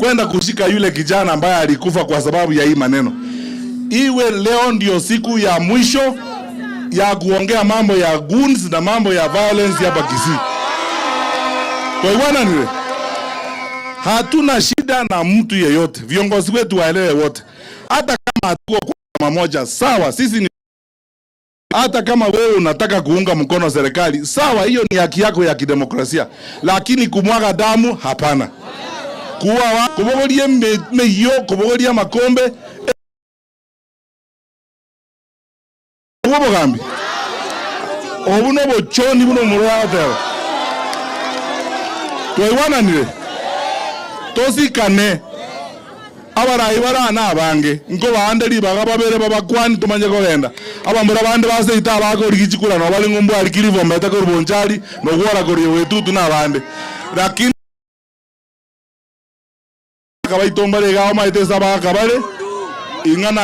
kwenda kushika yule kijana ambaye alikufa kwa sababu ya hii maneno. Iwe leo ndio siku ya mwisho ya kuongea mambo ya goons na mambo ya violence hapa Kisii. Kwa hiyo niwe hatuna shida na mtu yeyote. Viongozi wetu waelewe wote. Hata kama hatuko kwa pamoja, sawa, sisi ni hata kama wewe unataka kuunga mkono serikali, sawa, hiyo ni haki yako ya kidemokrasia. Lakini kumwaga damu hapana. Kuwa kubogolie meyo, kubogolie makombe. Ubo gambi. Obuno bochoni buno murata. Toiwana nile. Tosi kane. Abarayi barana abange ngo banderi bagababere babakwani tumanye kogenda abambura bande base itabako rigikura no bali ngombo alikirivo mbeta ko rubonjari no gwara ko riwetutu na bande lakini kabaitomba le gao maite sabaka bale ingana